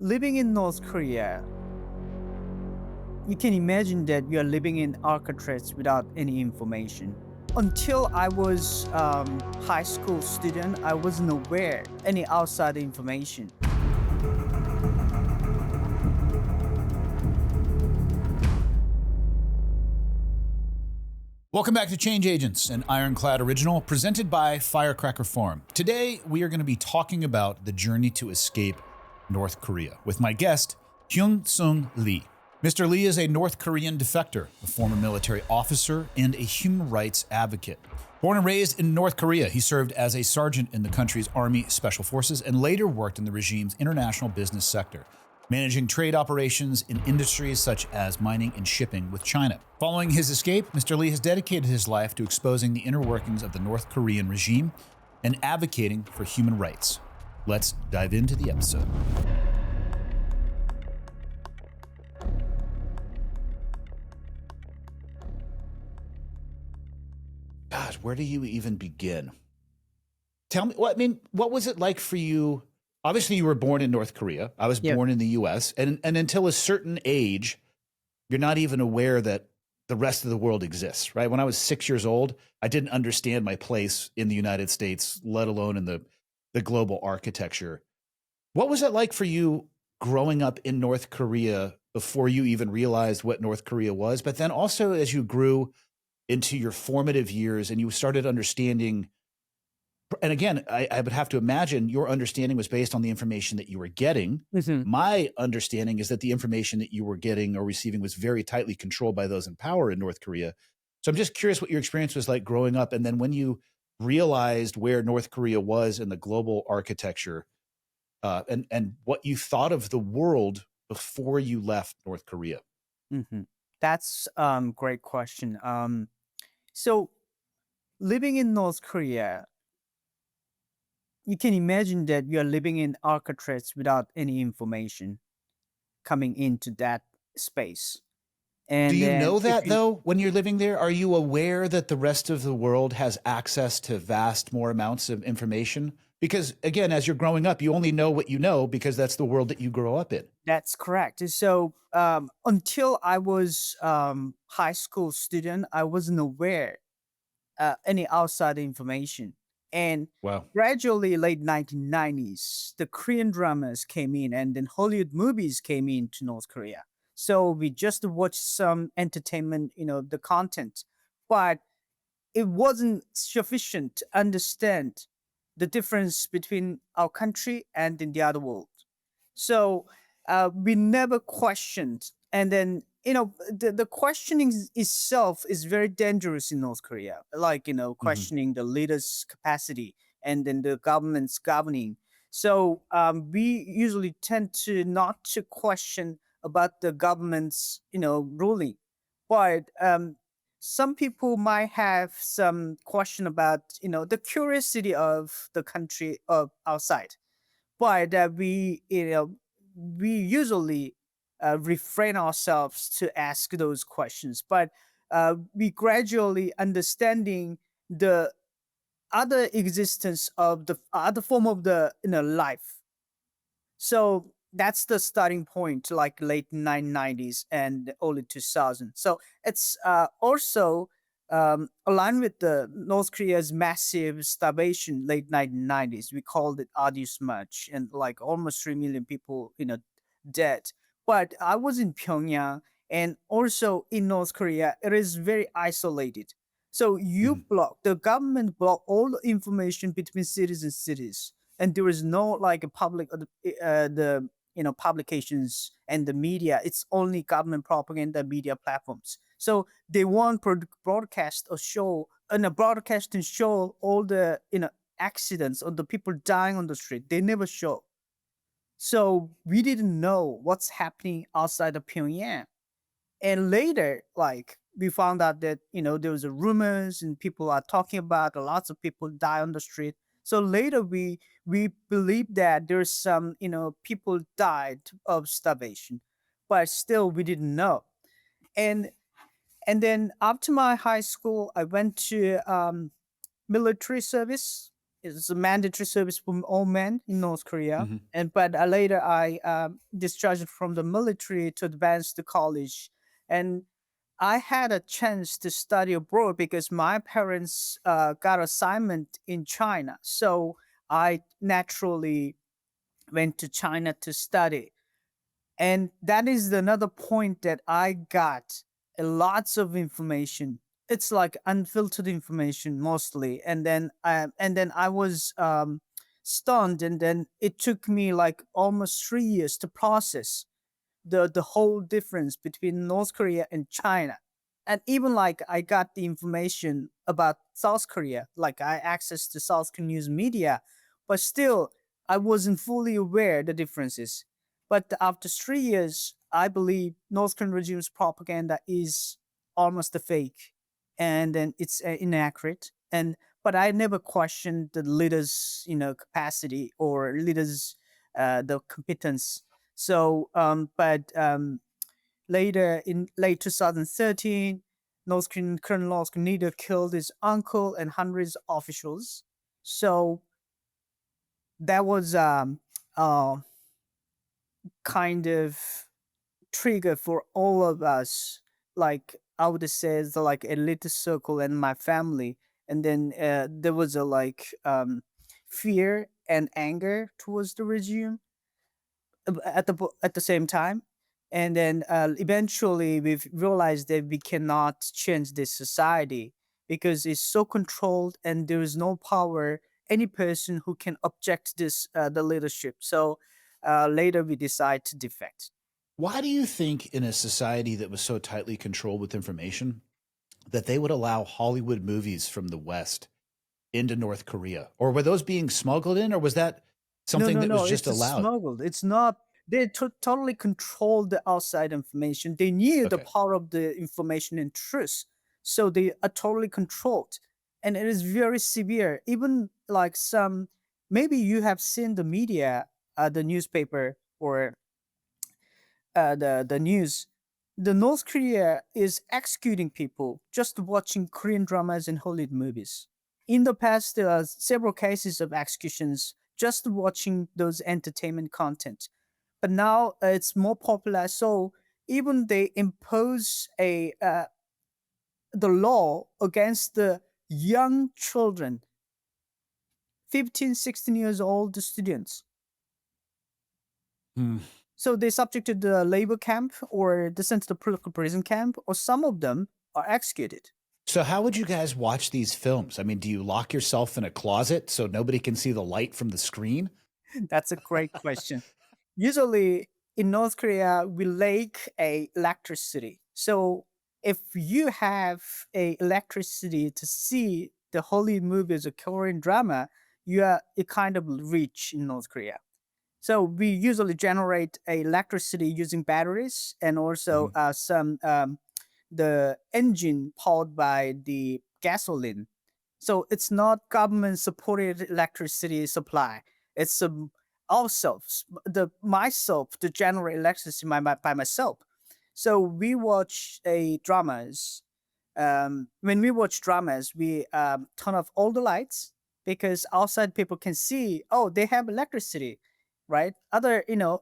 Living in North Korea, you can imagine that you are living in Alcatraz without any information. Until I was high school student, I wasn't aware any outside information. Welcome back to Change Agents, an Ironclad original presented by Firecracker Farm. Today, we are going to be talking about the journey to escape North Korea with my guest, Hyun Seung Lee. Mr. Lee is a North Korean defector, a former military officer, and a human rights advocate. Born and raised in North Korea, he served as a sergeant in the country's Army Special Forces and later worked in the regime's international business sector, managing trade operations in industries such as mining and shipping with China. Following his escape, Mr. Lee has dedicated his life to exposing the inner workings of the North Korean regime and advocating for human rights. Let's dive into the episode. God, where do you even begin? Tell me, what was it like for you? Obviously, you were born in North Korea. I was Yeah, born in the US. And until a certain age, you're not even aware that the rest of the world exists, right? When I was 6 years old, I didn't understand my place in the United States, let alone in the global architecture. What was it like for you growing up in North Korea before you even realized what North Korea was? But then also as you grew into your formative years and you started understanding, and again, I would have to imagine your understanding was based on the information that you were getting. mhm. My understanding is that the information that you were getting or receiving was very tightly controlled by those in power in North Korea. So I'm just curious what your experience was like growing up. And then when you realized where North Korea was in the global architecture, and what you thought of the world before you left North Korea. Mhm. That's great question. So living in North Korea, you can imagine that you are living in Alcatraz without any information coming into that space. Do And you then know if that you though, when you're living there? Are you aware that the rest of the world has access to vast more amounts of information? Because again, as you're growing up, you only know what you know because that's the world that you grow up in. That's correct. So until I was high school student, I wasn't aware any outside information. And Wow. gradually, late 1990s, the Korean dramas came in, and then Hollywood movies came into North Korea. So we just watched some entertainment, the content, but it wasn't sufficient to understand the difference between our country and in the other world. So we never questioned. And then, the questioning itself is very dangerous in North Korea, like, Hmm. questioning the leader's capacity and then the government's governing. So we usually tend to not to question about the government's, ruling. But some people might have some question about, the curiosity of the country of outside, but we usually refrain ourselves to ask those questions, but we gradually understanding the other existence of the other form of the life. So that's the starting point, like late 1990s and early 2000s. So it's also aligned with the North Korea's massive starvation late 1990s. We called it Adius Much, and like almost 3 million people, dead. But I was in Pyongyang, and also in North Korea, it is very isolated. So Hmm. the government block all the information between cities and cities, and there is no like a public the publications and the media. It's only government propaganda media platforms. So they want broadcast a show and a broadcast and show all the accidents or the people dying on the street. They never show. So we didn't know what's happening outside of Pyongyang. And later, like we found out that there was a rumors and people are talking about lots of people die on the street. So later we believe that there's some people died of starvation, but still we didn't know. And and then after my high school, I went to military service. It's a mandatory service for all men in North Korea. Hmm. And but later I discharged from the military to advance to college, and I had a chance to study abroad because my parents got assignment in China. So I naturally went to China to study. And that is another point that I got lots of information. It's like unfiltered information mostly. And then I was stunned, and then it took me like almost 3 years to process the whole difference between North Korea and China. And even like I got the information about South Korea, like I access to South Korean news media, but still I wasn't fully aware the differences. But after 3 years, I believe North Korean regime's propaganda is almost a fake, and then it's inaccurate. And but I never questioned the leaders, capacity or leaders, the competence. So, but later in late 2013, North Korean Colonel North Korean leader killed his uncle and hundreds of officials. So that was uh, kind of trigger for all of us. Like I would say, the like elite circle and my family, and then there was a like fear and anger towards the regime at the same time. And then eventually we've realized that we cannot change this society because it's so controlled and there is no power any person who can object this the leadership. So later we decide to defect. Why do you think, in a society that was so tightly controlled with information, that they would allow Hollywood movies from the West into North Korea? Or were those being smuggled in, or was that No, something no, that was no. just It's a allowed? smuggled. It's not. They totally controlled the outside information. They knew the Okay. power of the information and truth, so they are totally controlled, and it is very severe. Even like some, maybe you have seen the media, the newspaper or the news. The North Korea is executing people just watching Korean dramas and Hollywood movies. In the past, there are several cases of executions just watching those entertainment content. But now it's more popular, so even they impose a the law against the young children, 15, 16 years old students. Hmm. So they subjected to the labor camp or the sent to the political prison camp, or some of them are executed. So, how would you guys watch these films? I mean, do you lock yourself in a closet so nobody can see the light from the screen? That's a great question. Usually in North Korea, we lack a electricity. So if you have a electricity to see the Hollywood movies or Korean drama, you are kind of rich in North Korea. So we usually generate electricity using batteries and also Mhm. some the engine powered by the gasoline. So it's not government supported electricity supply. It's ourselves, the myself to generate electricity by myself. So we watch a dramas. When we watch dramas, we turn off all the lights because outside people can see. Oh, they have electricity, right? Other, a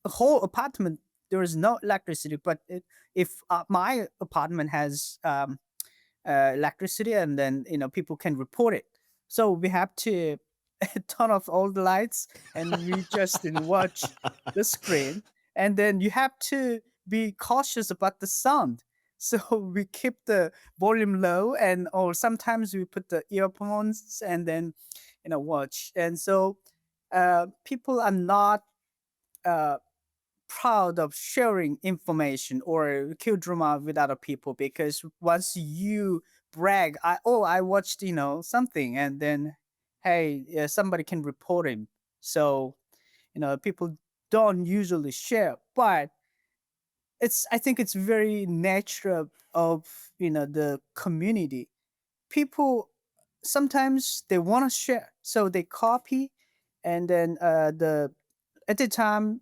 whole apartment there is no electricity, but if my apartment has electricity, and then people can report it. So we have to turn off all the lights, and we just watch the screen, and then you have to be cautious about the sound. So we keep the volume low, and or sometimes we put the earphones and then watch. And so people are not uh, proud of sharing information or kill drama with other people, because once you brag, I watched something, and then hey, yeah, somebody can report him. So people don't usually share, but I think it's very natural of the community. People sometimes they want to share, so they copy, and then the at the time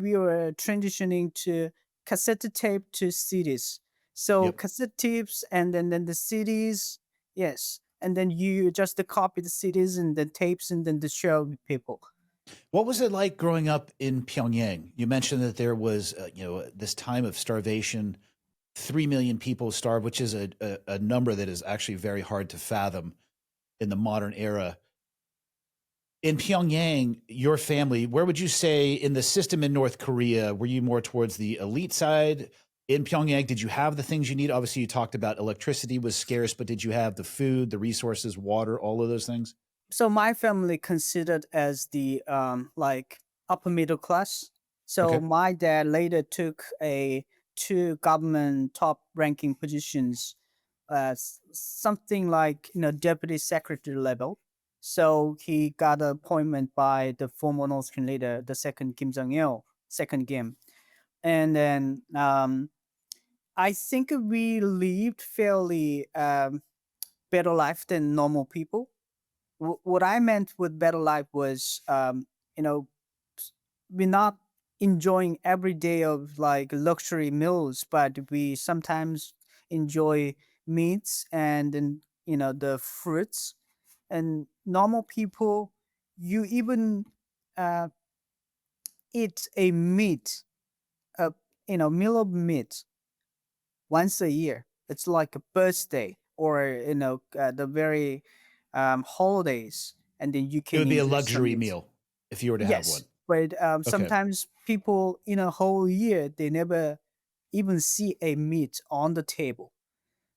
we were transitioning to cassette tape to CDs. So Yep. cassette tapes, and then the CDs. Yes, and then you just copy the cities and the tapes and then the show people. What was it like growing up in Pyongyang? You mentioned that there was, this time of starvation. 3 million people starved, which is a number that is actually very hard to fathom in the modern era. In Pyongyang, your family, where would you say in the system in North Korea, were you more towards the elite side? In Pyongyang, did you have the things you need? Obviously, you talked about electricity was scarce, but did you have the food, the resources, water, all of those things? So my family considered as the like upper middle class. So Okay. my dad later took a two government top ranking positions, something like deputy secretary level. So he got an appointment by the former North Korean leader, the second Kim Jong Il, second Kim, and then I think we lived fairly better life than normal people. What I meant with better life was, you know, we're not enjoying every day of like luxury meals, but we sometimes enjoy meats and then the fruits. And normal people, you even uh, eat a meat, a meal of meat once a year. It's like a birthday or the very holidays, and then you It can would be a enjoy some luxury meat. meal if you were to have one. Yes, but Okay. sometimes people in a whole year they never even see a meat on the table.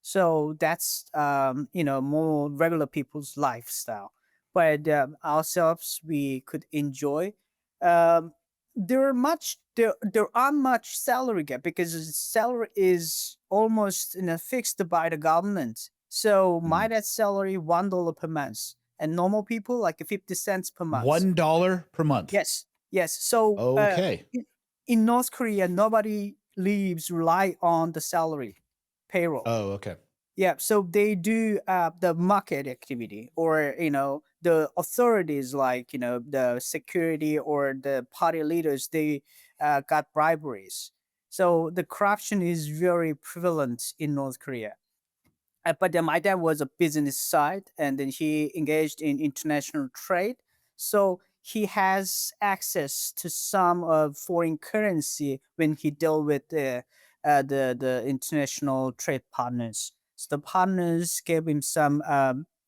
So that's more regular people's lifestyle. But ourselves, we could enjoy. Um, there aren't much salary gap because the salary is almost fixed by the government. So my Mhm. dad's salary $1 per month, and normal people like 50 cents per month. $1 per month. Yes, yes. So Okay. in North Korea, nobody lives rely on the salary payroll. Oh, okay. Yeah, so they do the market activity, or the authorities like the security or the party leaders. They got briberies, so the corruption is very prevalent in North Korea. But then my dad was a business side, and then he engaged in international trade. So he has access to some of foreign currency when he dealt with the international trade partners. So the partners gave him some,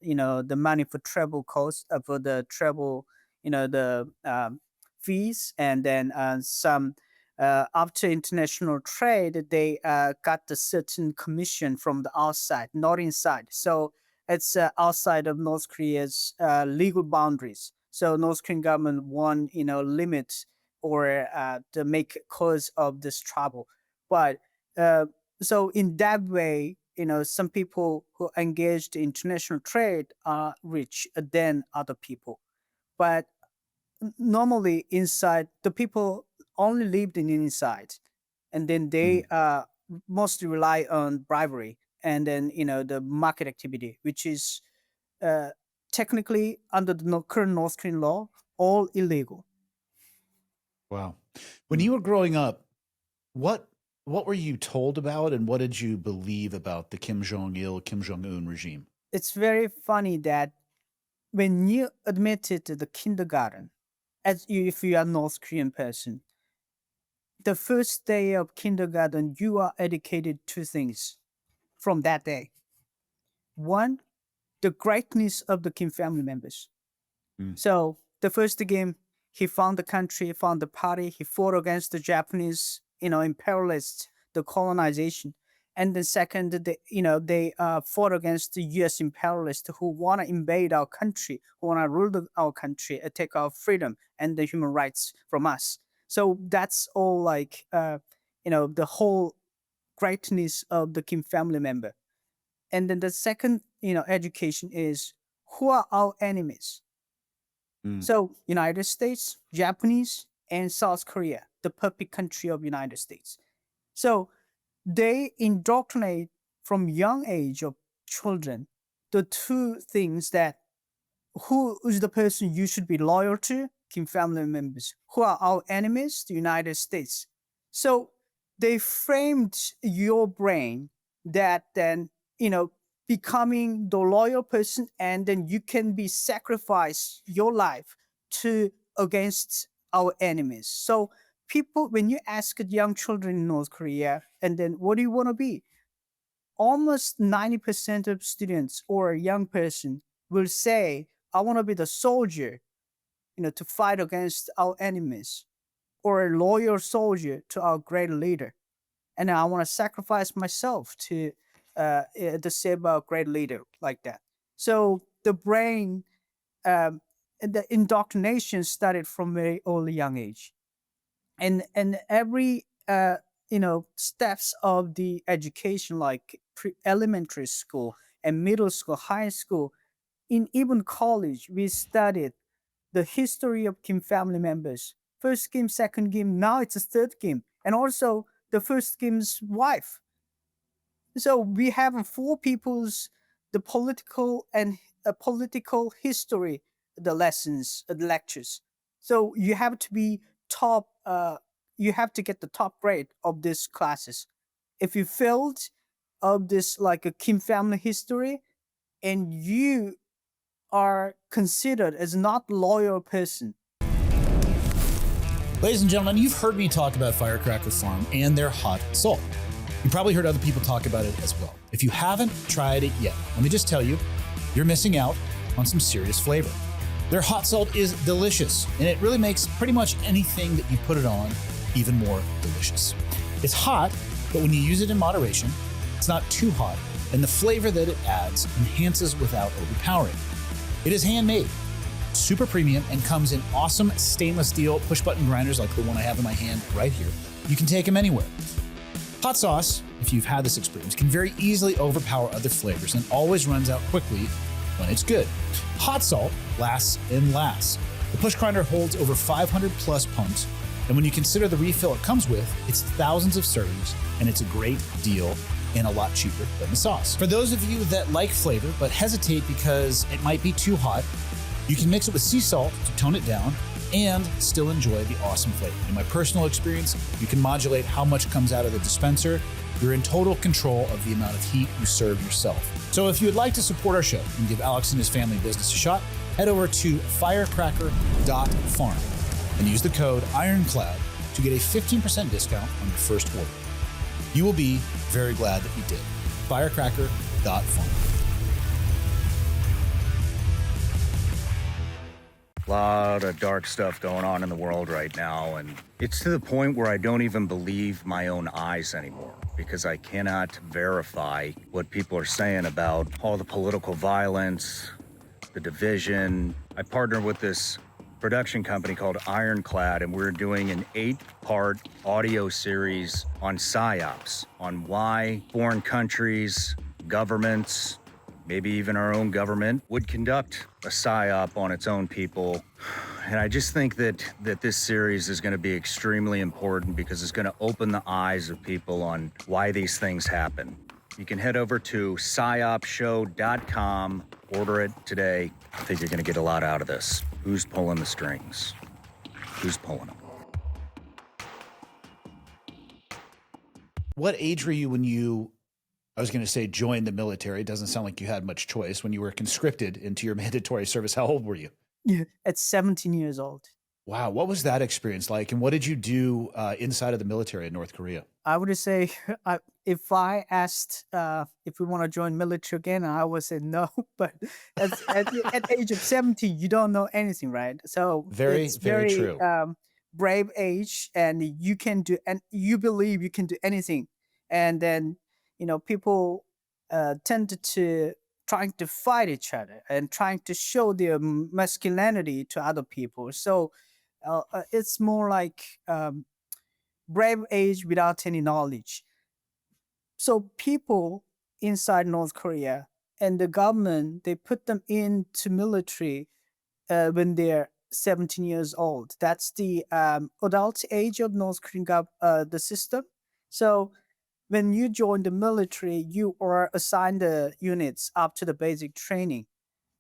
the money for travel costs, for the travel, the fees, and then some after international trade, they got a certain commission from the outside, not inside. So it's outside of North Korea's legal boundaries. So North Korean government won't, limit or to make cause of this trouble. But uh, so in that way, some people who engaged in international trade are rich than other people. But normally inside the people only lived in inside, and then they Mhm. mostly rely on bribery and then the market activity, which is uh, technically under the current North Korean law all illegal. Wow. When you were growing up, what what were you told about and what did you believe about the Kim Jong Il, Kim Jong Un regime? It's very funny that when you admitted to the kindergarten, as you, if you are North Korean person, the first day of kindergarten you are educated two things from that day. One, the greatness of the Kim family members. Mm. So the first game, he found the country, found the party, he fought against the Japanese, imperialists, the colonization. And the second, they fought against the U.S. imperialists who want to invade our country, who want to rule our country, take our freedom and the human rights from us. So that's all like, the whole greatness of the Kim family member. And then the second, education is who are our enemies. Mm. So United States, Japanese, and South Korea, the puppet country of United States. So they indoctrinate from young age of children the two things that who is the person you should be loyal to? Kim family members. Who are our enemies? The United States. So they framed your brain that then, you know, becoming the loyal person, and then you can be sacrifice your life to against our enemies. So people, when you ask young children in North Korea, and then what do you want to be? Almost 90% of students or a young person will say, I want to be the soldier, to fight against our enemies, or a loyal soldier to our great leader. And I want to sacrifice myself to save our great leader, like that. So the brain, and the indoctrination started from very early young age, and every steps of the education, like elementary school and middle school, high school, in even college, we studied the history of Kim family members. First Kim, second Kim, now it's a third Kim, and also the first Kim's wife. So we have four people's the political and political history, the lessons, the lectures. So you have to be top. You have to get the top grade of these classes. If you failed of this, like a Kim family history, and you are considered as not loyal person. Ladies and gentlemen, you've heard me talk about Firecracker Farm and their hot salt. You probably heard other people talk about it as well. If you haven't tried it yet, let me just tell you, you're missing out on some serious flavor. Their hot salt is delicious, and it really makes pretty much anything that you put it on even more delicious. It's hot, but when you use it in moderation, it's not too hot, and the flavor that it adds enhances without overpowering. It is handmade, super premium, and comes in awesome stainless steel push-button grinders like the one I have in my hand right here. You can take them anywhere. Hot sauce, if you've had this experience, can very easily overpower other flavors and always runs out quickly when it's good. Hot salt lasts and lasts. The push grinder holds over 500 plus pumps, and when you consider the refill it comes with, it's thousands of servings, and it's a great deal and a lot cheaper than the sauce. For those of you that like flavor but hesitate because it might be too hot, you can mix it with sea salt to tone it down and still enjoy the awesome flavor. In my personal experience, you can modulate how much comes out of the dispenser. You're in total control of the amount of heat you serve yourself. So if you would like to support our show and give Alex and his family business a shot, head over to firecracker.farm and use the code Ironclad to get a 15% discount on your first order. You will be very glad that you did. Firecracker.farm. A lot of dark stuff going on in the world right now, and it's to the point where I don't even believe my own eyes anymore because I cannot verify what people are saying about all the political violence, the division. I partnered with this production company called Ironclad, and we're doing an 8-part audio series on PSYOPs, on why foreign countries, governments, maybe even our own government would conduct a PSYOP on its own people. And I just think that this series is going to be extremely important because it's going to open the eyes of people on why these things happen. You can head over to psyopshow.com, order it today. I think you're going to get a lot out of this. Who's pulling the strings? Who's pulling them? What age were you when you, I was going to say joined the military? It doesn't sound like you had much choice. When you were conscripted into your mandatory service, how old were you? Yeah, at 17 years old. Wow. What was that experience like? And what did you do inside of the military in North Korea? I would say if I asked if we want to join military again, I would say no. But at age of 17, you don't know anything, right? So Very, it's very true. Brave age, and you can do, and you believe you can do anything. And then, people tend to trying to fight each other and trying to show their masculinity to other people. So it's more like brave age without any knowledge. So people inside North Korea and the government, they put them into military when they're 17 years old. That's the adult age of North Korean the system. So when you join the military, you are assigned the units up to the basic training.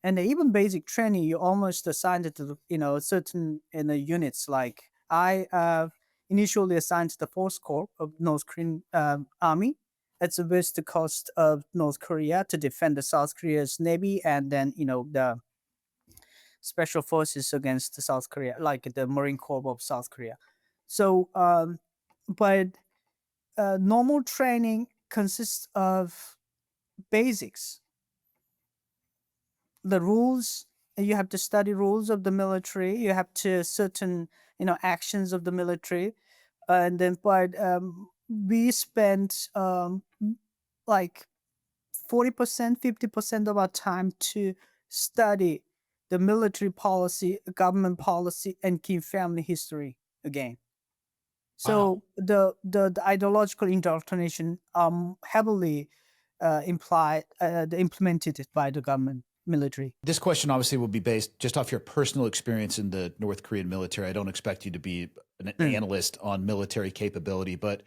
And even basic training, you almost assigned it to certain units. Like I initially assigned to the Force Corps of North Korean Army, at the west coast of North Korea to defend the South Korea's navy, and then the special forces against the South Korea, like the Marine Corps of South Korea. So, but normal training consists of basics, the rules. You have to study rules of the military. You have to certain actions of the military, and then but we spend like 40%, 50% of our time to study the military policy, government policy, and key family history again. Wow. So the ideological indoctrination heavily implemented by the government military. This question obviously will be based just off your personal experience in the North Korean military. I don't expect you to be an Mm. analyst on military capability, but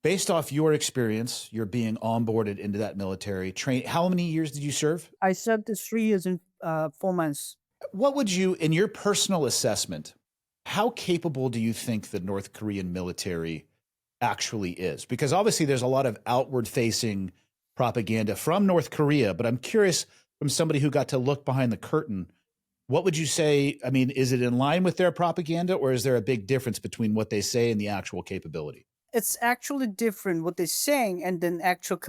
based off your experience, you're being onboarded into that military train. How many years did you serve? I served 3 years and 4 months. What would you, in your personal assessment, how capable do you think the North Korean military actually is? Because obviously there's a lot of outward facing propaganda from North Korea, but I'm curious from somebody who got to look behind the curtain, what would you say? I mean, is it in line with their propaganda, or is there a big difference between what they say and the actual capability? It's actually different what they're saying and then actual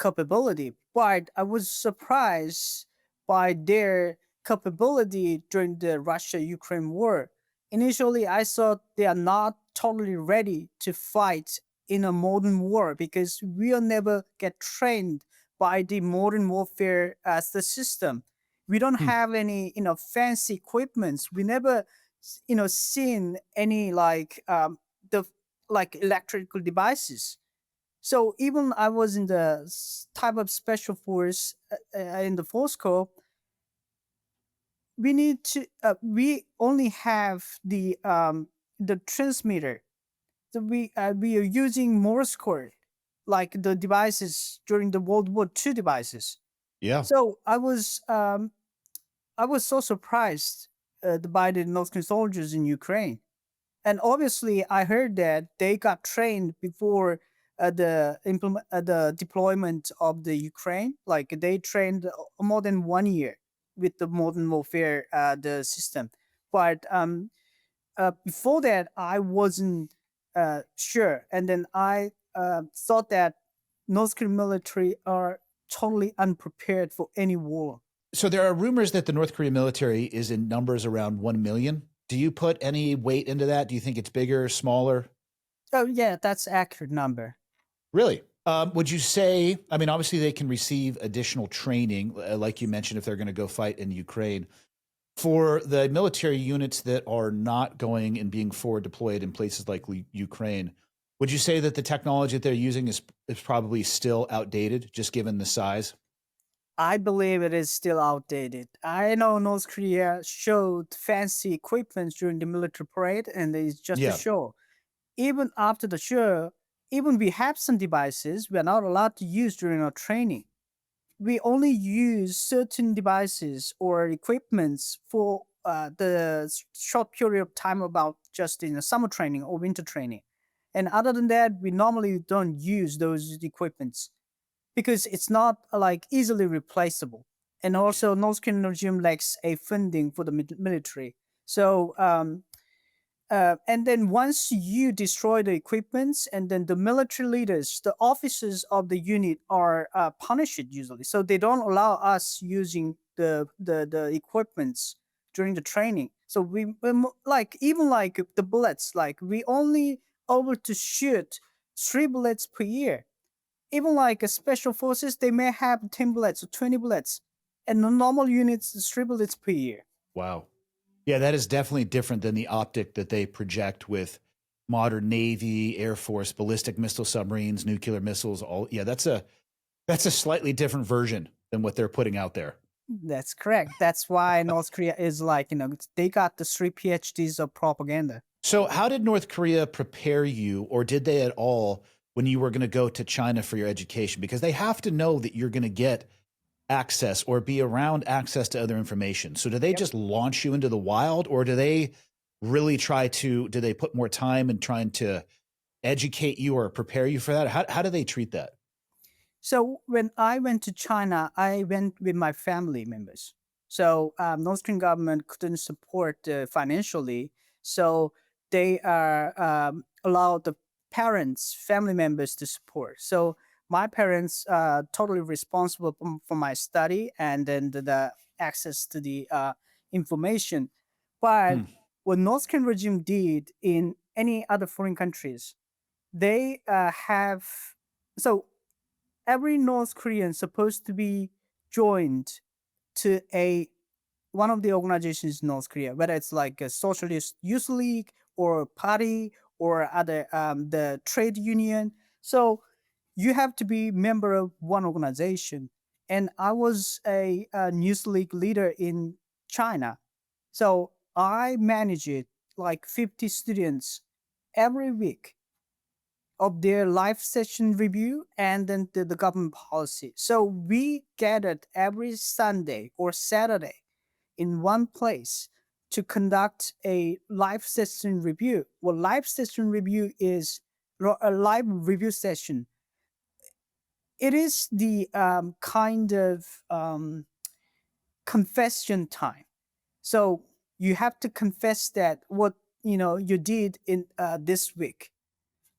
capability. But I was surprised by their capability during the Russia-Ukraine war. Initially, I thought they are not totally ready to fight in a modern war because we will never get trained by the modern warfare as the system. We don't Hmm. have any, fancy equipments. We never, seen any the like electrical devices. So even I was in the type of special force in the force corps, we only have the transmitter. So we are using Morse code, like the devices during the World War II devices. Yeah. So I was so surprised by the North Korean soldiers in Ukraine. And obviously, I heard that they got trained before the deployment of the Ukraine. Like they trained more than 1 year with the modern warfare the system. But before that, I wasn't sure, and then I thought that North Korean military are totally unprepared for any war. So there are rumors that the North Korean military is in numbers around 1 million. Do you put any weight into that? Do you think it's bigger, smaller? Oh yeah, that's accurate number. Really? Would you say, I mean, obviously they can receive additional training, like you mentioned, if they're going to go fight in Ukraine. For the military units that are not going and being forward deployed in places like Ukraine, would you say that the technology that they're using is probably still outdated, just given the size? I believe it is still outdated. I know North Korea showed fancy equipment during the military parade, and it's just a Yeah. show. Even after the show, even we have some devices we are not allowed to use during our training. We only use certain devices or equipments for the short period of time, about just in the summer training or winter training. And other than that, we normally don't use those equipments because it's not like easily replaceable. And also, North Korean regime lacks a funding for the military. So and then once you destroy the equipments, and then the military leaders, the officers of the unit are punished usually. So they don't allow us using the equipments during the training. So like even like the bullets, like we only able to shoot 3 bullets per year. Even like special forces, they may have 10 bullets or 20 bullets, and the normal units is 3 bullets per year. Wow. Yeah, that is definitely different than the optic that they project with modern Navy, Air Force, ballistic missile submarines, nuclear missiles. All yeah, that's a slightly different version than what they're putting out there. That's correct. That's why North Korea is like, they got the 3 PhDs of propaganda. So, how did North Korea prepare you, or did they at all, when you were going to go to China for your education? Because they have to know that you're going to get access or be around access to other information. So, do they Yep. just launch you into the wild, or do they really do they put more time in trying to educate you or prepare you for that? How do they treat that? So when I went to China, I went with my family members. So North Korean government couldn't support financially, so they are allowed the parents, family members to support. So my parents are totally responsible for my study and then the access to the information. But Hmm. what North Korean regime did in any other foreign countries, they have so every North Korean supposed to be joined to a one of the organizations in North Korea, whether it's like a socialist youth league or party or other the trade union. So you have to be member of one organization. And I was a youth league leader in China, so I manage it like 50 students every week of their life session review and then the government policy. So we gathered every Sunday or Saturday in one place to conduct a live session review. Well, live session review is a live review session. It is the kind of confession time. So you have to confess that what you did in this week.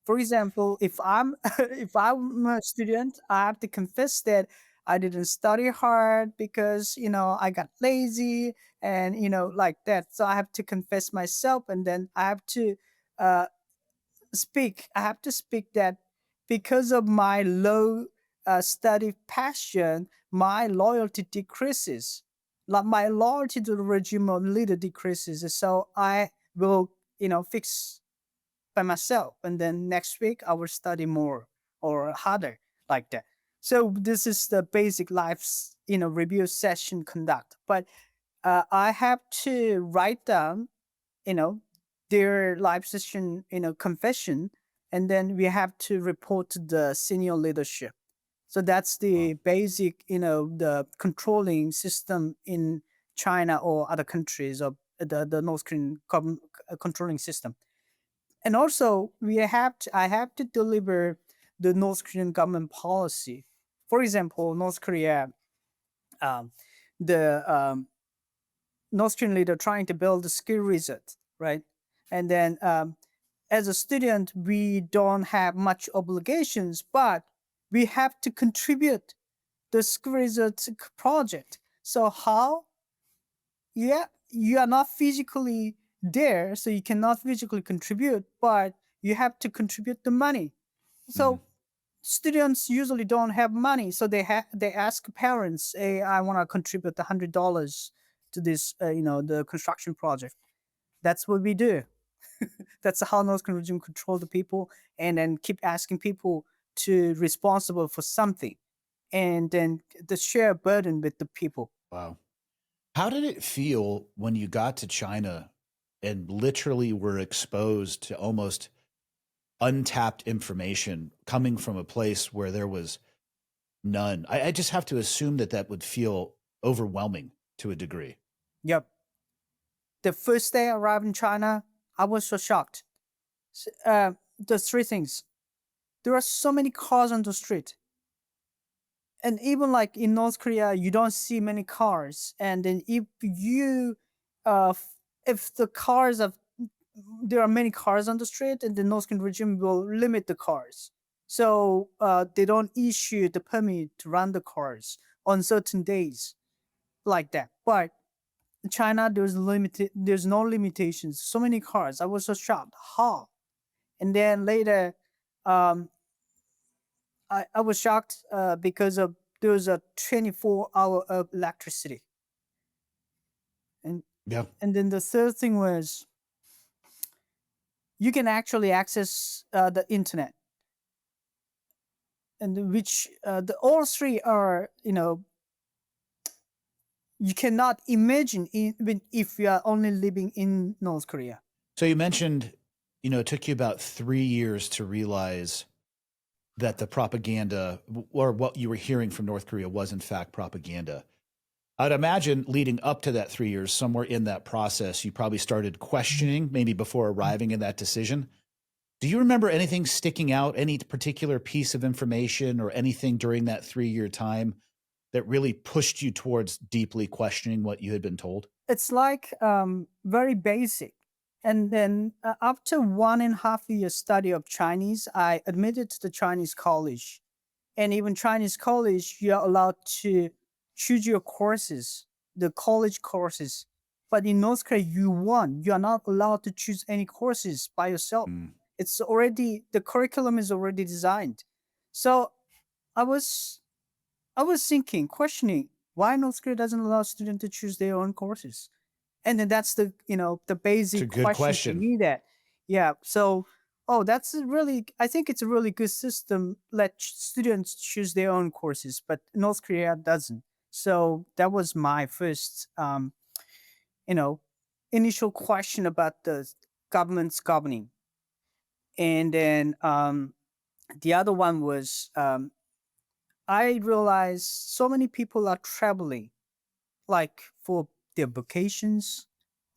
For example, if I'm if I'm a student, I have to confess that I didn't study hard because I got lazy and like that. So I have to confess myself, and then I have to uh, speak. I have to speak that because of my low study passion, my loyalty decreases. Like my loyalty to the regime of leader decreases. So I will fix by myself, and then next week I will study more or harder, like that. So this is the basic life review session conduct. But I have to write down you know their live session confession, and then we have to report to the senior leadership. So that's the Wow. basic the controlling system in China or other countries of the North Korean controlling system. And also I have to deliver the North Korean government policy. For example, North Korea, um, the North Korean leader trying to build a skill resort, right? And then as a student, we don't have much obligations, but we have to contribute the skill resort project. So how? Yeah, you are not physically there, so you cannot physically contribute, but you have to contribute the money. Mhm. So students usually don't have money, so they ask parents, "Hey, I want to contribute $100 to this, the construction project." That's what we do. That's how North Korean regime control the people, and then keep asking people to responsible for something, and then the share burden with the people. Wow. How did it feel when you got to China and literally were exposed to almost untapped information coming from a place where there was none? I just have to assume that that would feel overwhelming to a degree. Yep. The first day I arrived in China, I was so shocked. There's three things. There are so many cars on the street, and even like in North Korea, you don't see many cars. And then if the cars of there are many cars on the street, and the North Korean regime will limit the cars, so they don't issue the permit to run the cars on certain days, like that. But in China, there's no limitations. So many cars. I was so shocked. How? And then later, um, I was shocked because of there was a 24-hour of electricity. And Yeah. and then the third thing was you can actually access the internet, and which the all three are you cannot imagine even if you are only living in North Korea. So you mentioned, it took you about 3 years to realize that the propaganda or what you were hearing from North Korea was in fact propaganda. I'd imagine leading up to that 3 years, somewhere in that process, you probably started questioning, maybe before arriving at that decision. Do you remember anything sticking out, any particular piece of information or anything during that 3-year time that really pushed you towards deeply questioning what you had been told? It's like very basic. And then after 1.5 year study of Chinese, I admitted to the Chinese college. And even Chinese college, you're allowed to choose your courses, the college courses. But in North Korea, you are not allowed to choose any courses by yourself. Mm. It's already, the curriculum is already designed. So I was I was thinking, questioning why North Korea doesn't allow students to choose their own courses. And then that's the It's a basic good question for question. me that, yeah. So, oh, that's a really, I think it's a really good system. Let students choose their own courses, but North Korea doesn't. So that was my first, you know, initial question about the government's governing. And then the other one was, I realized so many people are traveling like for their vacations,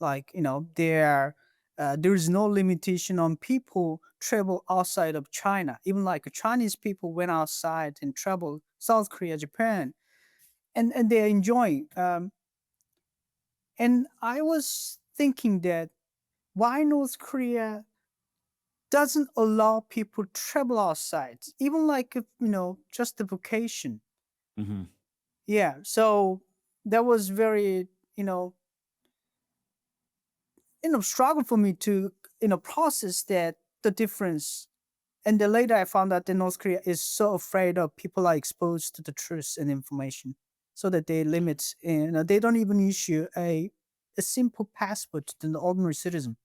like there is no limitation on people travel outside of China. Even like Chinese people went outside and traveled South Korea, Japan, and they're enjoying. And I was thinking that why North Korea doesn't allow people travel outside, even like just a vacation. Hmm. Yeah, so that was very you know struggle for me to process that the difference. And then later I found out that North Korea is so afraid of people are exposed to the truth and information, so that they limit, they don't even issue a simple passport to the ordinary citizen.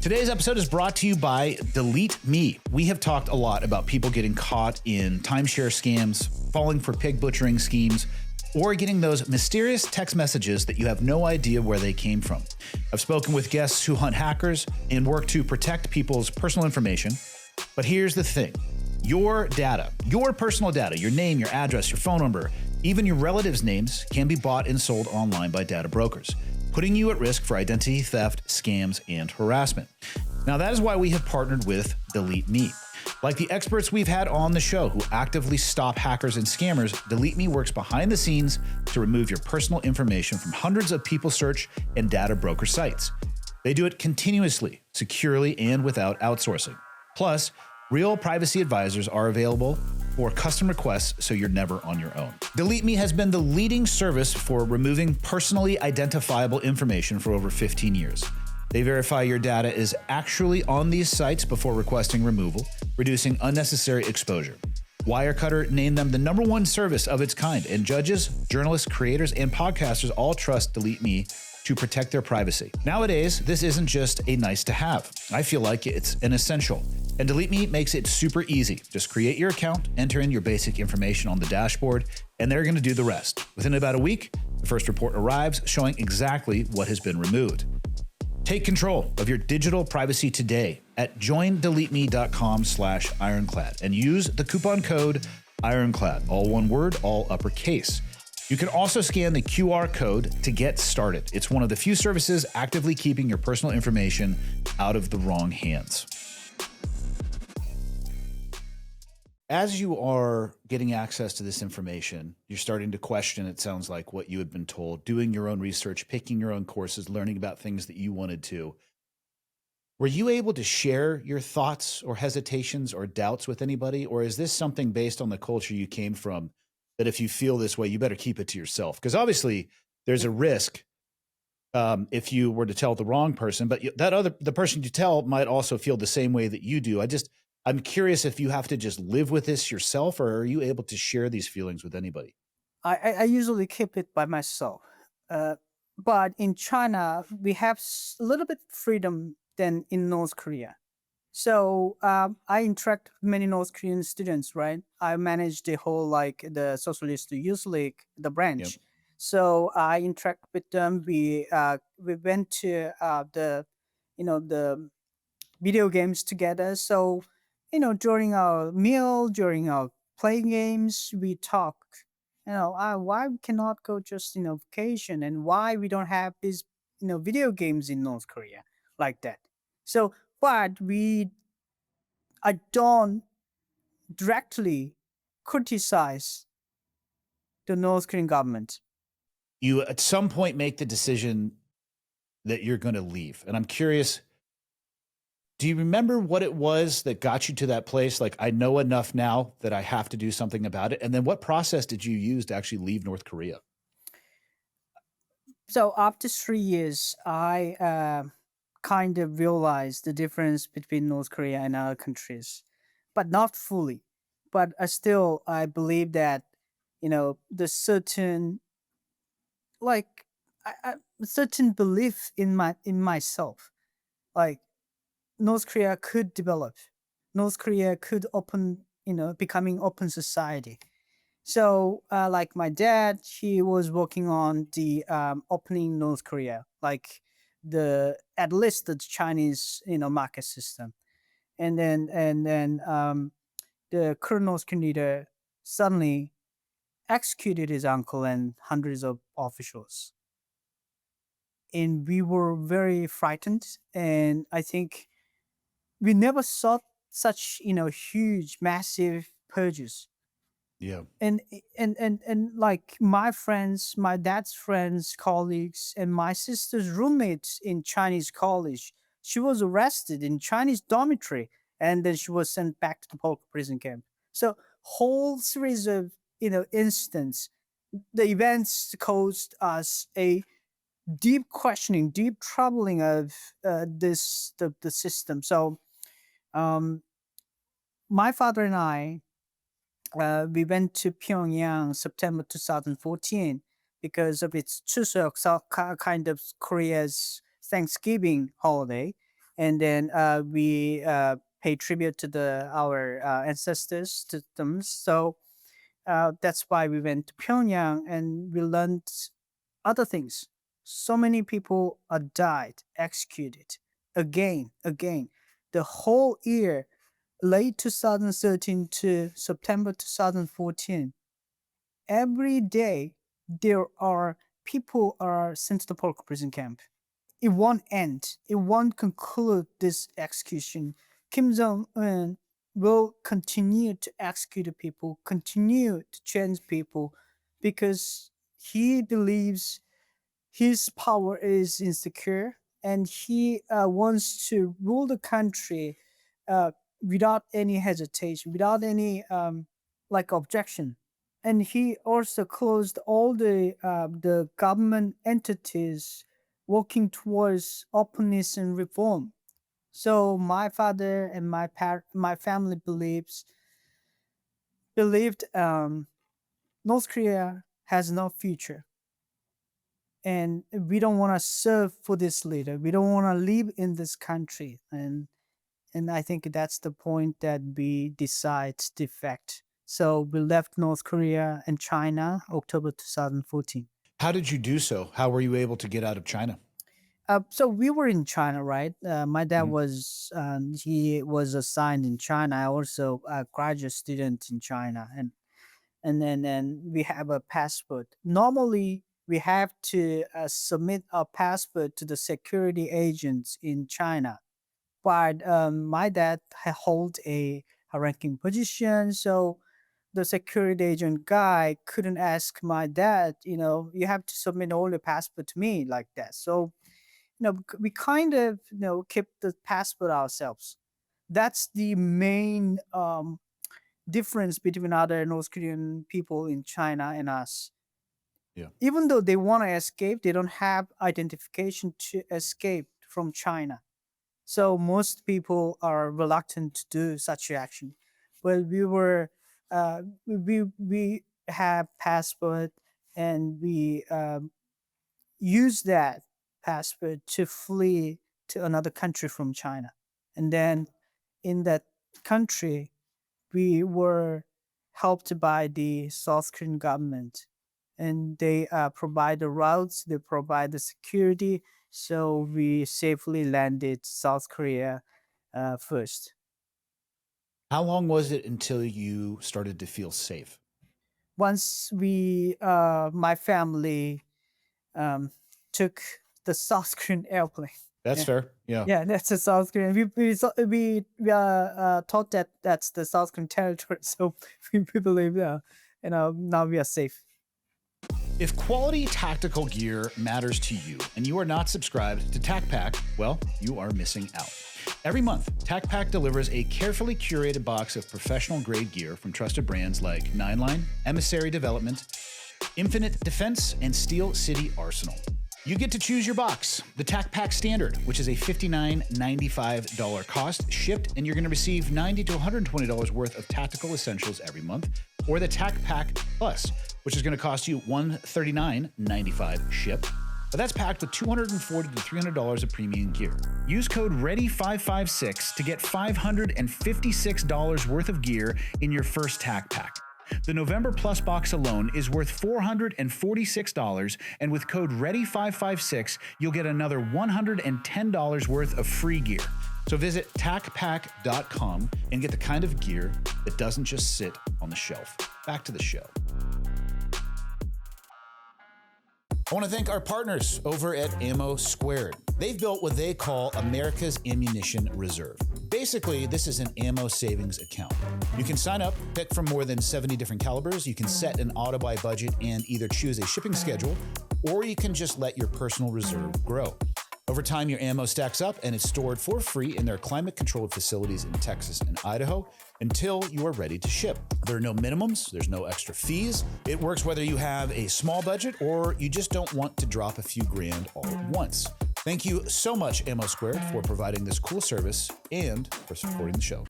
Today's episode is brought to you by DeleteMe. We have talked a lot about people getting caught in timeshare scams, falling for pig butchering schemes, or getting those mysterious text messages that you have no idea where they came from. I've spoken with guests who hunt hackers and work to protect people's personal information. But here's the thing. Your data, your personal data, your name, your address, your phone number, even your relatives' names can be bought and sold online by data brokers, putting you at risk for identity theft, scams, and harassment. Now, that is why we have partnered with DeleteMe. Like the experts we've had on the show who actively stop hackers and scammers, DeleteMe works behind the scenes to remove your personal information from hundreds of people search and data broker sites. They do it continuously, securely, and without outsourcing. Plus, real privacy advisors are available for custom requests, so you're never on your own. DeleteMe has been the leading service for removing personally identifiable information for over 15 years. They verify your data is actually on these sites before requesting removal, reducing unnecessary exposure. Wirecutter named them the #1 service of its kind, and judges, journalists, creators, and podcasters all trust DeleteMe to protect their privacy. Nowadays, this isn't just a nice to have. I feel like it's an essential. And DeleteMe makes it super easy. Just create your account, enter in your basic information on the dashboard, and they're going to do the rest. Within about a week, the first report arrives showing exactly what has been removed. Take control of your digital privacy today at joindeleteme.com/ironclad and use the coupon code Ironclad, all one word, all uppercase. You can also scan the QR code to get started. It's one of the few services actively keeping your personal information out of the wrong hands. As you are getting access to this information, you're starting to question, it sounds like, what you had been told, doing your own research, picking your own courses, learning about things that you wanted to. Were you able to share your thoughts or hesitations or doubts with anybody? Or is this something based on the culture you came from that if you feel this way, you better keep it to yourself? Because obviously there's a risk if you were to tell the wrong person, but the person you tell might also feel the same way that you do. I'm curious if you have to just live with this yourself, or are you able to share these feelings with anybody? I usually keep it by myself. Uh, but in China, we have a little bit freedom than in North Korea. So I interact with many North Korean students, right? I manage the whole like the Socialist Youth League, the Yep. branch. So I interact with them. We went to the video games together. So during our meal, during our playing games, we talk. Why we cannot go just vacation, and why we don't have these video games in North Korea like that. So, but we I don't directly criticize the North Korean government. You at some point make the decision that you're going to leave. And I'm curious, do you remember what it was that got you to that place? Like, I know enough now that I have to do something about it. And then what process did you use to actually leave North Korea? So after 3 years, I kind of realized the difference between North Korea and other countries, but not fully. But I believe that the certain like a certain belief in myself, like North Korea could develop, North Korea could open, becoming open society. So, like my dad, he was working on the opening North Korea, like the at least the Chinese, market system. And then the current North Korean leader suddenly executed his uncle and hundreds of officials, and we were very frightened. And I think we never saw such, huge, massive purges. Yeah. And like my friends, my dad's friends, colleagues, and my sister's roommates in Chinese college, she was arrested in Chinese dormitory, and then she was sent back to the Polk prison camp. So whole series of incidents, the events caused us a deep questioning, deep troubling of the system. So um, my father and I, we went to Pyongyang September 2014 because of its Chuseok, so kind of Korea's Thanksgiving holiday, and then we pay tribute to the our ancestors, to them. So that's why we went to Pyongyang, and we learned other things. So many people are died, executed again. The whole year, late 2013 to September 2014, every day there are people are sent to the Polk prison camp. It won't end. It won't conclude this execution. Kim Jong Un will continue to execute the people, continue to change people, because he believes his power is insecure, and he wants to rule the country uh, without any hesitation, without any like objection. And he also closed all the government entities working towards openness and reform. So my father and my family believed North Korea has no future, and we don't want to serve for this leader. We don't want to live in this country, and I think that's the point that we decide to defect. So we left North Korea and China October 2014. How did you do so? How were you able to get out of China? So we were in China, right? My dad Mhm. was he was assigned in China. I also a graduate student in China, and then we have a passport. Normally, we have to submit our passport to the security agents in China, but my dad hold a ranking position, so the security agent guy couldn't ask my dad, you have to submit all your passport to me like that. So we kind of kept the passport ourselves. That's the main difference between other North Korean people in China and us. Yeah. Even though they want to escape, they don't have identification to escape from China. So most people are reluctant to do such action. But we have passport, and we use that passport to flee to another country from China. And then in that country, we were helped by the South Korean government, and they provide the routes, they provide the security, so we safely landed South Korea first. How long was it until you started to feel safe? Once my family um, took the South Korean airplane. That's Yeah. fair. Yeah. Yeah, that's the South Korean. We thought that that's the South Korean territory, so we believe now we are safe. If quality tactical gear matters to you and you are not subscribed to TacPack, well, you are missing out. Every month, TacPack delivers a carefully curated box of professional grade gear from trusted brands like Nineline, Emissary Development, Infinite Defense, and Steel City Arsenal. You get to choose your box. The TacPack Standard, which is a $59.95 cost, shipped, and you're going to receive $90 to $120 worth of tactical essentials every month, or the TacPack Plus, which is going to cost you $139.95 shipped. But that's packed with $240 to $300 of premium gear. Use code READY556 to get $556 worth of gear in your first TacPack. The November Plus box alone is worth $446, and with code READY556, you'll get another $110 worth of free gear. So visit tacpack.com and get the kind of gear that doesn't just sit on the shelf. Back to the show. I want to thank our partners over at Ammo Squared. They've built what they call America's Ammunition Reserve. Basically, this is an ammo savings account. You can sign up, pick from more than 70 different calibers. You can set an auto-buy budget and either choose a shipping schedule, or you can just let your personal reserve grow. Over time, your ammo stacks up and it's stored for free in their climate-controlled facilities in Texas and Idaho until you are ready to ship. There are no minimums, there's no extra fees. It works whether you have a small budget or you just don't want to drop a few grand all at once. Thank you so much, Ammo Squared, for providing this cool service and for supporting the show.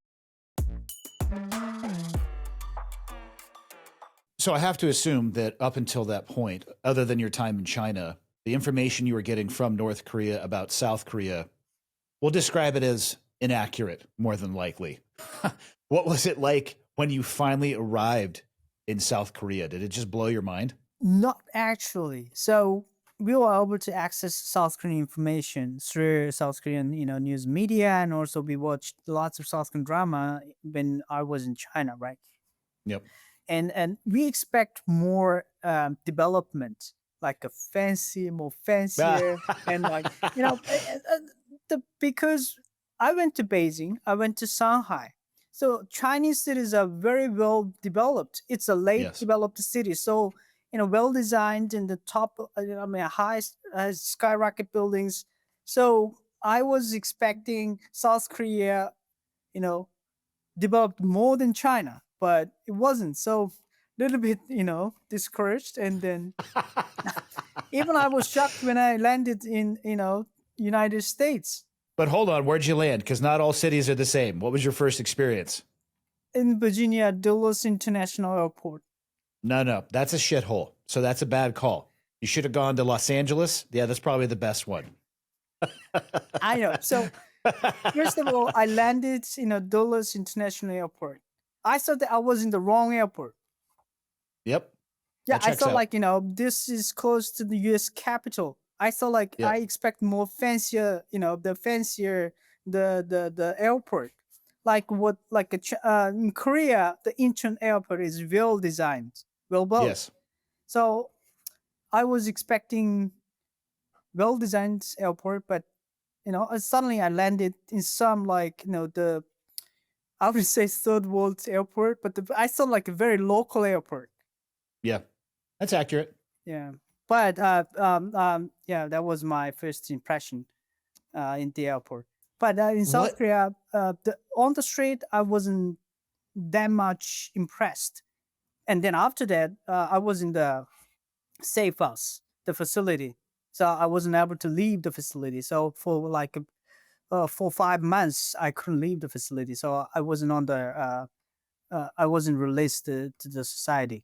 So I have to assume that up until that point, other than your time in China, the information you were getting from North Korea about South Korea, we'll describe it as inaccurate, more than likely. What was it like when you finally arrived in South Korea? Did it just blow your mind? Not actually. So we were able to access South Korean information through South Korean, news media, and also we watched lots of South Korean drama when I was in China, right? Yep. And we expect more development, like more fancier, and like because I went to Beijing, I went to Shanghai. So Chinese cities are very well developed. It's a late Yes. developed city, so well designed in the top. High skyrocket buildings. So I was expecting South Korea, developed more than China, but it wasn't. So a little bit, discouraged, and then even I was shocked when I landed in, United States. But hold on, where'd you land? Because not all cities are the same. What was your first experience? In Virginia, Dulles International Airport. No, that's a shithole. So that's a bad call. You should have gone to Los Angeles. Yeah, that's probably the best one. I know. So first of all, I landed in Dulles International Airport. I thought that I was in the wrong airport. Yep. Yeah, That I checks thought out. like, this is close to the US Capitol. I thought like Yeah. I expect more fancier, the airport. Like what in Korea, the Incheon airport is well designed, well built. Yes. So I was expecting well designed airport, but suddenly I landed in some like, I would say third world airport, but I saw like a very local airport. Yeah. That's accurate. Yeah, but yeah, that was my first impression in the airport. But in South What- Korea, on the street, I wasn't that much impressed. And then after that, I was in the safe house, the facility. So I wasn't able to leave the facility. So for like for 5 months, I couldn't leave the facility. So I wasn't on the I wasn't released to the society.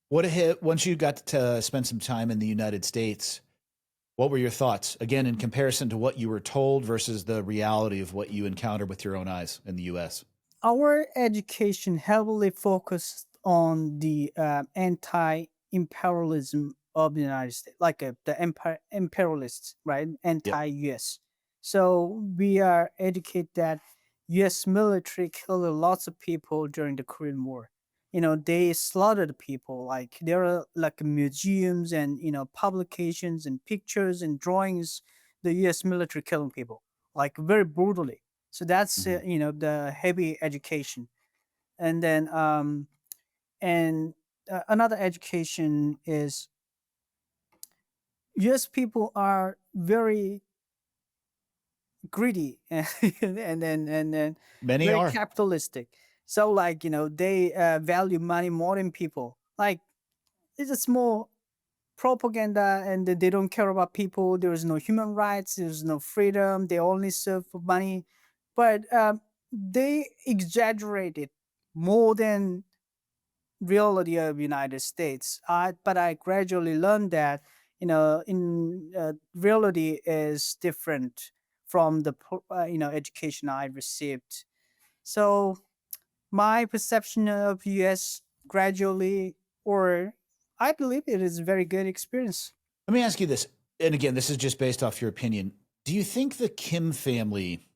What a hit. Once you got to spend some time in the United States, what were your thoughts? Again, in comparison to what you were told versus the reality of what you encountered with your own eyes in the US. Our education heavily focused on the anti-imperialism of the United States, like the imperialists, right? Anti-US. So we are educated that US military killed lots of people during the Korean War. They slaughtered people. Like there are like museums and publications and pictures and drawings the U.S. military killing people like very brutally. So that's Mhm. the heavy education, and then and another education is U.S. people are very greedy and then Many very are. capitalistic. So like they value money more than people. Like it's a small propaganda, and they don't care about people. There is no human rights. There's no freedom. They only serve for money. But they exaggerate it more than reality of United States. But I gradually learned that in reality is different from the education I received. So my perception of US gradually, or I believe it is a very good experience. Let me ask you this. And again, this is just based off your opinion. Do you think the Kim family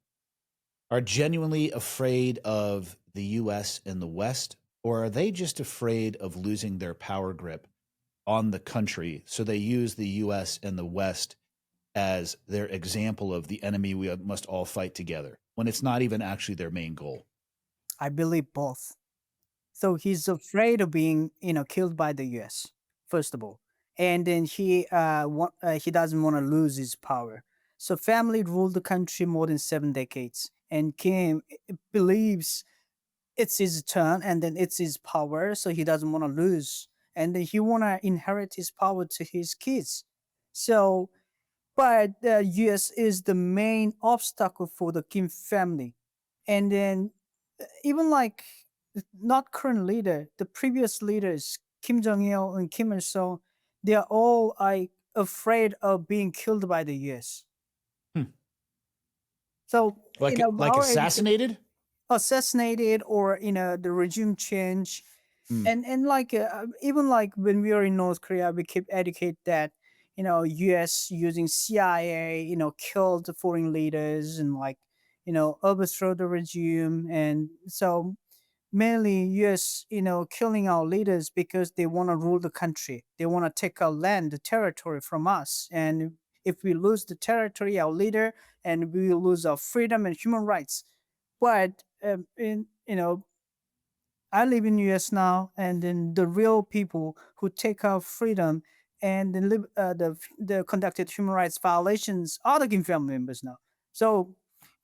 are genuinely afraid of the US and the West? Or are they just afraid of losing their power grip on the country? So they use the US and the West as their example of the enemy we must all fight together when it's not even actually their main goal. I believe both. So he's afraid of being, killed by the U.S. First of all, and then he doesn't want to lose his power. So family ruled the country more than 7 decades, and Kim believes it's his turn, and then it's his power. So he doesn't want to lose, and then he want to inherit his power to his kids. So, but the U.S. is the main obstacle for the Kim family, and then even like not current leader, the previous leaders, Kim Jong Il and Kim Il Sung, they are all like afraid of being killed by the US. Hmm. So Like our education assassinated? assassinated, or the regime change, Hmm. and like even like when we were in North Korea, we keep educate that US using CIA killed the foreign leaders and like overthrow the regime. And so mainly US killing our leaders because they want to rule the country, they want to take our land, the territory from us. And if we lose the territory, our leader, and we will lose our freedom and human rights. But in I live in US now, and then the real people who take our freedom and then the conducted human rights violations are the Kim family members now. So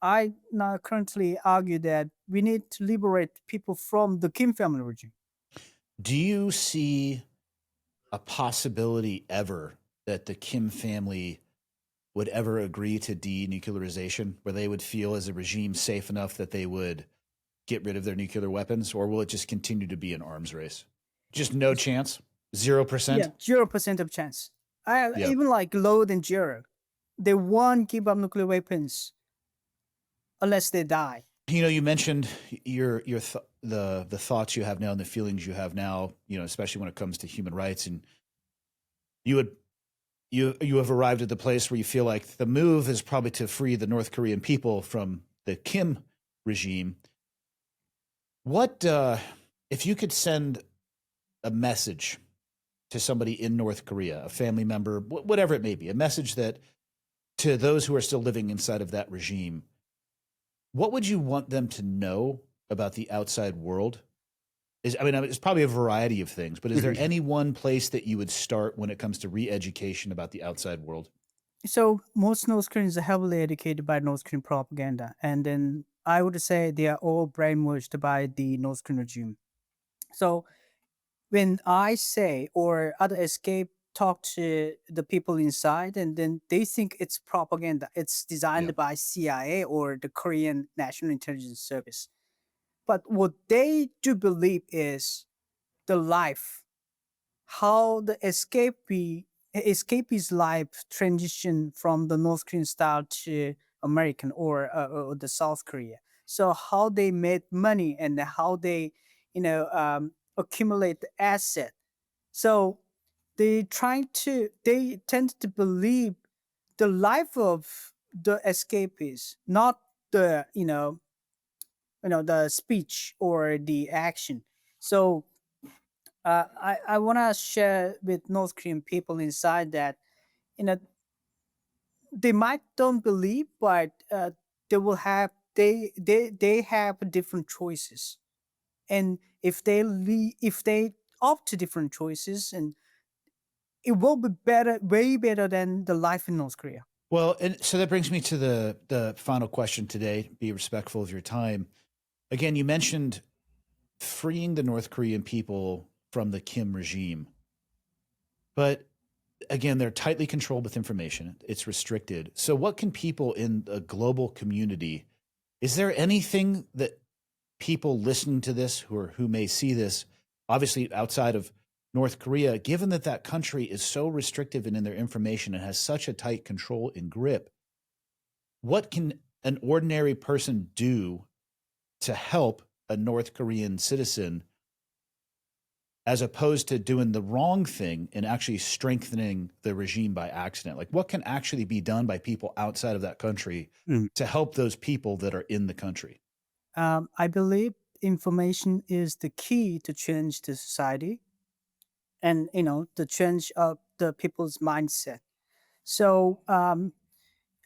I now currently argue that we need to liberate people from the Kim family regime. Do you see a possibility ever that the Kim family would ever agree to denuclearization, where they would feel as a regime safe enough that they would get rid of their nuclear weapons, or will it just continue to be an arms race? Just no chance? Yeah, 0%? 0% of chance. I Yeah. even like low than zero. They won't give up nuclear weapons unless they die. You mentioned the thoughts you have now and the feelings you have now, especially when it comes to human rights, and you would you have arrived at the place where you feel like the move is probably to free the North Korean people from the Kim regime. What if you could send a message to somebody in North Korea, a family member, whatever it may be, a message that to those who are still living inside of that regime, what would you want them to know about the outside world? It's probably a variety of things, but is there any one place that you would start when it comes to re-education about the outside world? So most North Koreans are heavily educated by North Korean propaganda, and then I would say they are all brainwashed by the North Korean regime. So when I say or other escape talk to the people inside, and then they think it's propaganda. It's Yeah. designed by CIA or the Korean National Intelligence Service. But what they do believe is the life, how the escapee's life transition from the North Korean style to American or the South Korea. So how they made money and how they, accumulate the asset. So they tend to believe the life of the escapees, not the the speech or the action. So I want to share with North Korean people inside that you know they might don't believe, but they will have they have different choices, and if they opt to different choices, and it will be better, way better than the life in North Korea. Well, and so that brings me to the final question today. Be respectful of your time. Again, you mentioned freeing the North Korean people from the Kim regime, but again, they're tightly controlled with information. It's restricted. So, what can people in the global community? Is there anything that people listening to this who may see this, obviously outside of North Korea, given that that country is so restrictive in their information and has such a tight control and grip, what can an ordinary person do to help a North Korean citizen as opposed to doing the wrong thing and actually strengthening the regime by accident? Like, what can actually be done by people outside of that country to help those people that are in the country? I believe information is the key to change the society, and the change of the people's mindset. So,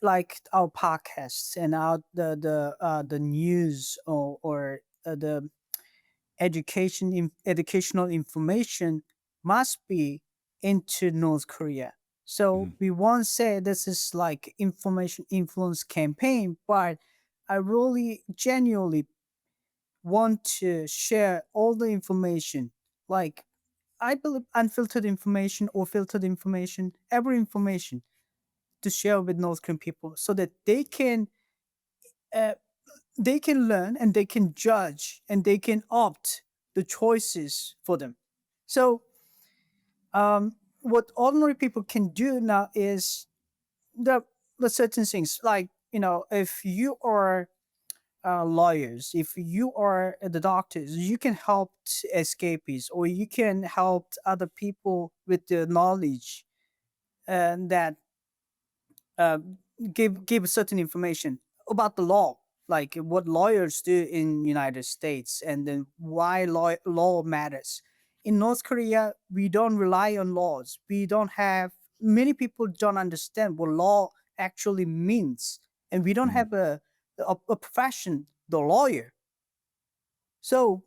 like our podcasts and our the news, or the educational information must be into North Korea. So Mhm. we won't say this is like information influence campaign, but I really genuinely want to share all the information. Like, I believe unfiltered information or filtered information, every information, to share with North Korean people so that uh, they can learn and they can judge and they can opt the choices for them. So, what ordinary people can do now is the certain things, like, if you are lawyers, if you are the doctors, you can help escapees, or you can help other people with the knowledge, that uh, give certain information about the law, like what lawyers do in United States, and then why law matters. In North Korea, we don't rely on laws. We don't have Many people don't understand what law actually means, and we don't Mhm. have a profession, the lawyer. So,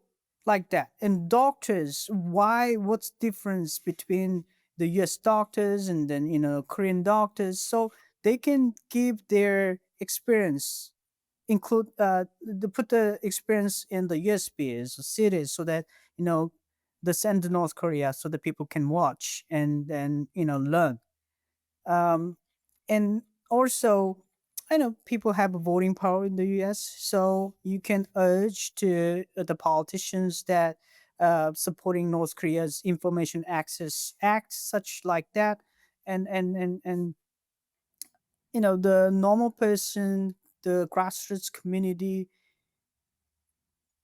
like that. And doctors, what's difference between the US doctors and then, Korean doctors? So they can give their experience, include to put the experience in the USBs or cities, so that, they send to North Korea so that people can watch and then, learn. Um, and also, I know people have a voting power in the U.S., so you can urge to the politicians that supporting North Korea's Information Access Act, such like that, and the normal person, the grassroots community.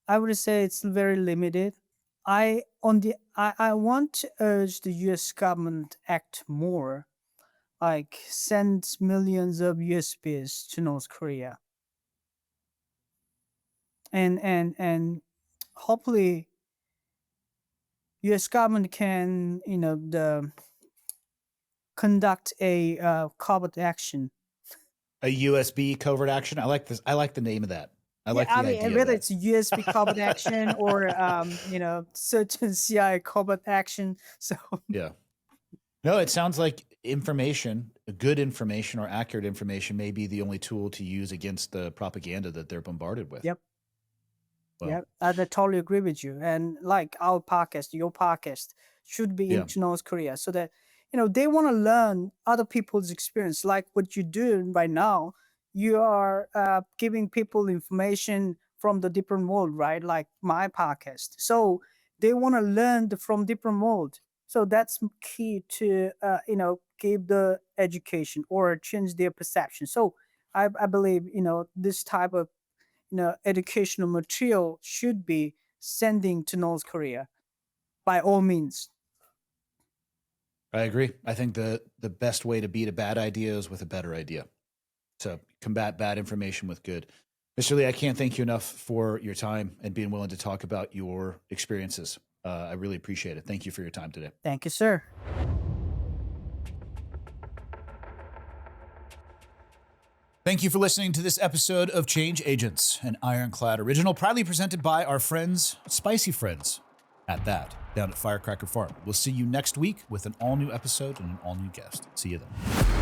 I would say it's very limited. I want to urge the U.S. government act more, like send millions of USBs to North Korea, and hopefully U.S. government can, the conduct a covert action. A USB covert action. I like this. I like the name of that. I Yeah, like I the mean, idea of whether that. it's USB covert action or certain CIA covert action. So Yeah. No, it sounds like information, good information or accurate information may be the only tool to use against the propaganda that they're bombarded with. yep. Well, Yeah, I totally agree with you. And like our podcast, your podcast should be yeah. into North Korea, so that they want to learn other people's experience, like what you do right now. You are giving people information from the different world, right? Like my podcast. So they want to learn from different world. So that's key to give the education or change their perception. So I believe this type of educational material should be sending to North Korea by all means. I agree. I think the best way to beat a bad idea is with a better idea. To combat bad information with good. Mr. Lee, I can't thank you enough for your time and being willing to talk about your experiences. I really appreciate it. Thank you for your time today. Thank you, sir. Thank you for listening to this episode of Change Agents, an Ironclad original, proudly presented by our friends, spicy friends, at that, down at Firecracker Farm. We'll see you next week with an all-new episode and an all-new guest. See you then.